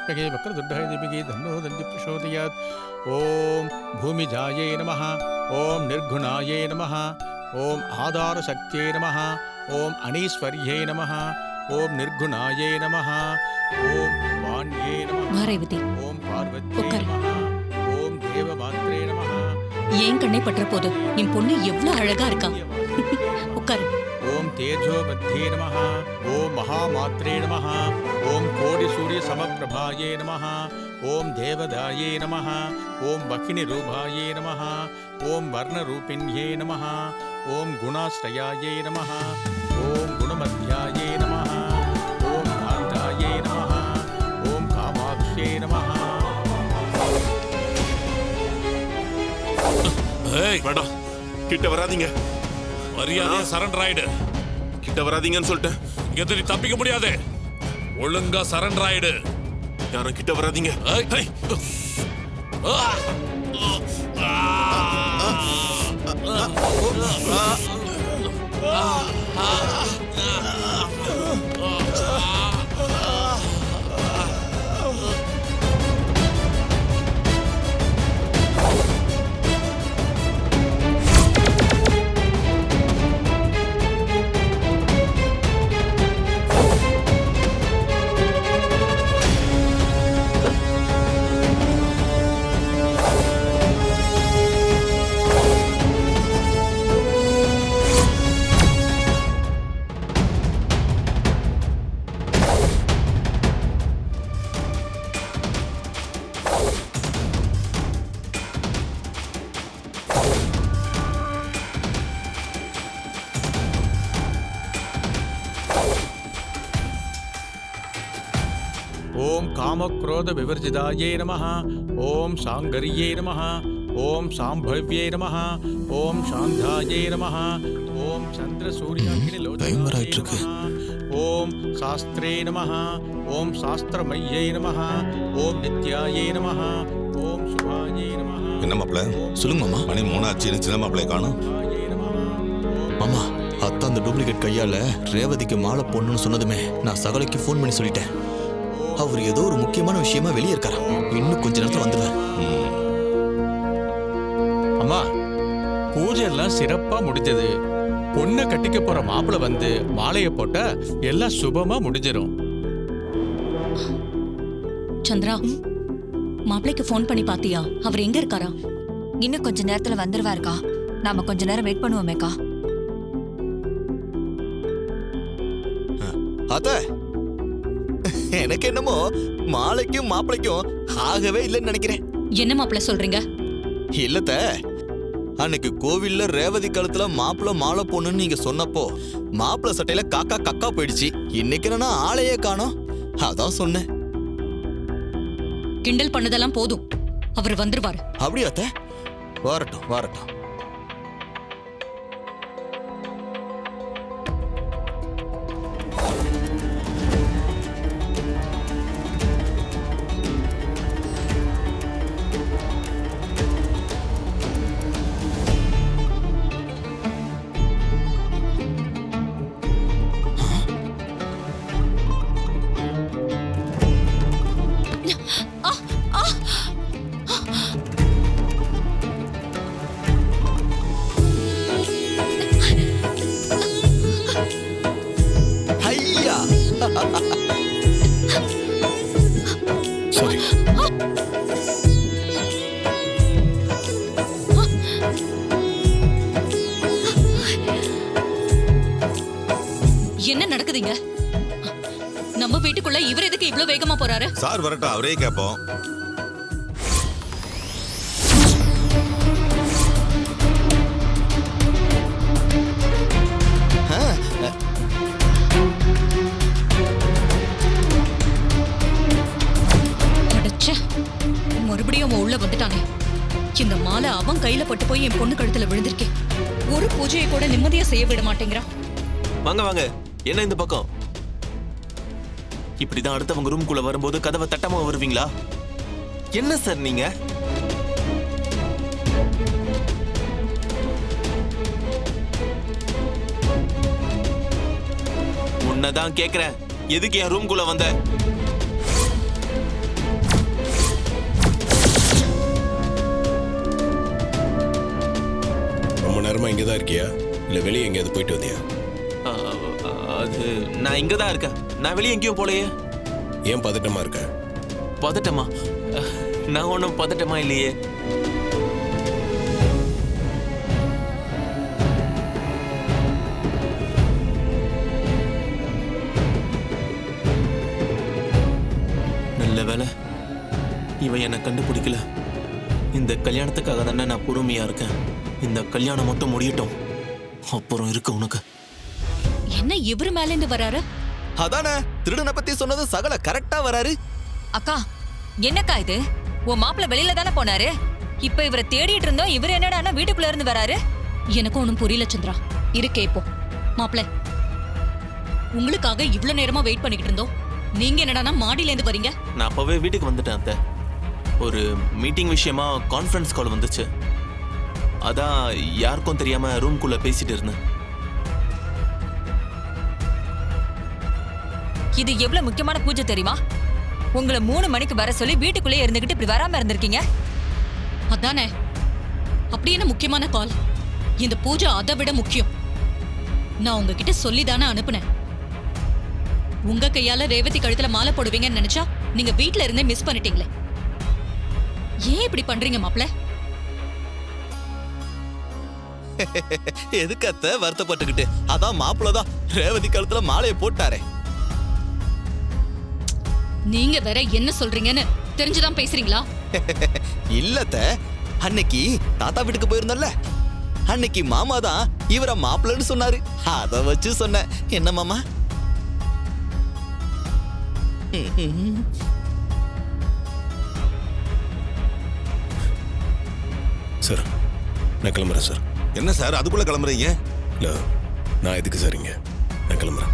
विद्महे वक्रतुण्डाय धीमहि तन्नो दन्ति प्रचोदयात्। ओम भूमिजायै नमः। ओम निर्गुणायै नमः। ओम आधारशक्त्यै नमः। ओम अनीश्वर्यै नमः। ओम निर्गुणायै नमः। ओम वाण्यै नमः। ओम पार्वत्यै नमः। ओम देवमात्रे नमः। ஏன் கண்ணை பற்ற போது என் பொண்ணு எவ்வளவு அழகா இருக்கா. உட்காரு. ओम तेजो बद्धे नमः। ओम महामात्रे नमः। ओम कोटि सूर्य समप्रभाये नमः। ओम देवदाये नमः। ओम वकिनी रूपाये नमः। ओम वर्णरूपिण्ये नमः। ओम गुणाश्रयाये नमः। ओम गुणमध्याये नमः। ओम कान्ताये नमः। ओम कामाक्ष्ये नमः। வேண்டாம், கிட்ட வராதீங்க. மரியாதையா சரண்டர் ஆயிடு. கிட்ட வராதீங்கன்னு சொல்லிட்டேன். இங்க நீ தப்பிக்க முடியாது. ஒழுங்கா சரண்டர் ஆயிடு. யாரும் கிட்ட வராதீங்க. ओम कामक्रोध विवर्जिताये नमः। ओम सांगर्ये नमः। ओम सांभव्ये नमः। ओम शांताये नमः। ओम चंद्र सूर्याग्निलोचनाये नमः। ओम शास्त्रे नमः। ओम शास्त्रमये नमः। ओम नित्याये नमः। ओम शुभाये नमः। என்ன மாப்ள சொல்லுங்க மாமா. மணி 3 ஆச்சு, சின்ன மாப்ளைய காணோம். மாமா, அத்தா அந்த டூப்ளிகேட் கையால ரேவதிக்கு மாலை போடணும்னு சொன்னதுமே நான் சகலைக்கு ஃபோன் பண்ணி சொல்லிட்டேன். அவர் ஏதோ ஒரு முக்கியமான விஷயமா வெளியே இருக்காராம். இன்னும் கொஞ்ச நேரத்துல வந்துடுவார். அம்மா, பூஜை எல்லாம் சிறப்பா முடிஞ்சது. பொண்ணை கட்டிக்க போற மாப்பிள வந்து மாலைய போட்டா எல்லாம் சுபமா முடிஞ்சிடும். சந்திரா, மாப்பிளைக்கு ஃபோன் பண்ணி பாத்தியா? அவர் எங்க இருக்காரா? இன்னும் கொஞ்ச நேரத்துல வந்துருவாருக்கா. நாம கொஞ்ச நேரம் வெயிட் பண்ணுவோமேக்கா. அத்த, எனக்கு என்னமோ மாலைக்கும் மாப்பிளைக்கும் ஆகவே இல்லைன்னு நினைக்கிறேன். என்ன மாப்பிள சொல்றீங்க? இல்லத்த, அன்னைக்கு கோவில்ல ரேவதி கழுத்துல மாப்பிள்ள மாலை போடணும்னு நீங்க சொன்னப்போ மாப்பிள்ள சட்டையில காக்கா கக்கா போயிடுச்சு. இன்னைக்கு என்னன்னா ஆளையே காணோம். அதான் சொன்னேன். கிண்டல் பண்ணதெல்லாம் போதும். அவர் வந்துருவாரு. அப்படியா அத்த? வரட்டும் வரட்டும். சரி, என்ன நடக்குதுங்க? நம்ம வீட்டுக்குள்ள இவர் எதுக்கு இவ்ளோ வேகமா போறாரு? சார் வரட்டும், அவரே கேட்போம். மறுபடியும் அவன் உள்ள வந்துட்டானே. இந்த மாலை அவன் கையில பட்டு போய் என் பொண்ணு கழுத்துல விழுந்திருக்கேன். ஒரு பூஜையை கூட நிம்மதியா செய்ய விட மாட்டேங்கிறான். வாங்க வாங்க, என்ன இந்த பக்கம்? இப்படிதான் அடுத்தவங்க ரூம்குள்ள வரும்போது கதவை தட்டாம வருவீங்களா? என்ன சார் நீங்க? உன்னதான் கேக்குறேன், எதுக்கு என் ரூம்குள்ள வந்த? ரொம்ப நேரமா இங்கே தான் இருக்கியா இல்லை வெளியே எங்கேயாவது போயிட்டு வந்தியா? அது நான் இங்க தான் இருக்கேன். நான் வெளியே எங்கேயும் போலையே. ஏன் பதட்டமா இருக்க? பதட்டமா? நான் ஒன்றும் பதட்டமா இல்லையே. நல்ல வேலை இவன் என்னை கண்டுபிடிக்கல. இந்த கல்யாணத்துக்காக தானே நான் பொறுமையா இருக்கேன். இந்த கல்யாணம் மட்டும் முடியட்டும், அப்புறம் இருக்கு உனக்கு. என்ன இவரு மேல இருந்து வராரு? அதானே திருடனை பத்தி சொன்னது சகல கரெக்டா வராரு. அக்கா என்னக்கா இது? உன் மாப்பிள்ள வெளியில தானே போனாரு. இப்ப இவரை தேடிட்டு இருந்தோம், இவர் என்னடா வீட்டுக்குள்ள இருந்து வராரு? எனக்கும் ஒண்ணும் புரியல சந்திரா. இரு கேப்போம். மாப்பிள்ள, உங்களுக்காக இவ்ளோ நேரமா வெயிட் பண்ணிக்கிட்டு இருந்தோம். நீங்க என்னடானா மாடியில இருந்து வரீங்க? நான் அப்பவே வீட்டுக்கு வந்துட்டேன் அத்தை. ஒரு மீட்டிங் விஷயமா கான்ஃபரன்ஸ் கால் வந்துச்சு. அதான் யாருக்கும் தெரியாம ரூம்குள்ள பேசிட்டு இருந்தேன். இது எவ்வளவு முக்கியமான பூஜை தெரியுமா? உங்களை 3 மணிக்கு வர சொல்லி வீட்டுக்குள்ளே இருந்துகிட்டு இப்படி வராம இருந்திருக்கீங்க. அதானே, அப்படி என்ன முக்கியமான கால்? இந்த பூஜை அதை விட முக்கியம். நான் உங்ககிட்ட சொல்லி தானே அனுப்புனேன். உங்க கையால ரேவதி கழுத்துல மாலை போடுவீங்கன்னு நினைச்சா நீங்க வீட்ல இருந்தே மிஸ் பண்ணிட்டீங்களே. ஏன் இப்படி பண்றீங்க மாப்ள? எதுக்கு அத்தை வருத்தப்பட்டுக்கிட்டு? அதான் மாப்பிள்ளதான் ரேவதி கழுத்துல மாலையை போட்டாரே. நீங்க வேற என்ன சொல்றீங்கன்னு தெரிஞ்சுதான் பேசுறீங்களா? இல்லத்த, அன்னைக்கு தாத்தா வீட்டுக்கு போயிருந்தோம்ல, அன்னைக்கு மாமா தான் இவரை மாப்பிள்ளன்னு சொன்னாரு. அத வச்சு சொன்னேன். என்ன மாமா? சார் நான் கிளம்புறேன் சார். என்ன சார் அதுக்குள்ள கிளம்புறீங்க? இல்லை நான் எதுக்கு சார் இங்கே? நான் கிளம்புறேன்.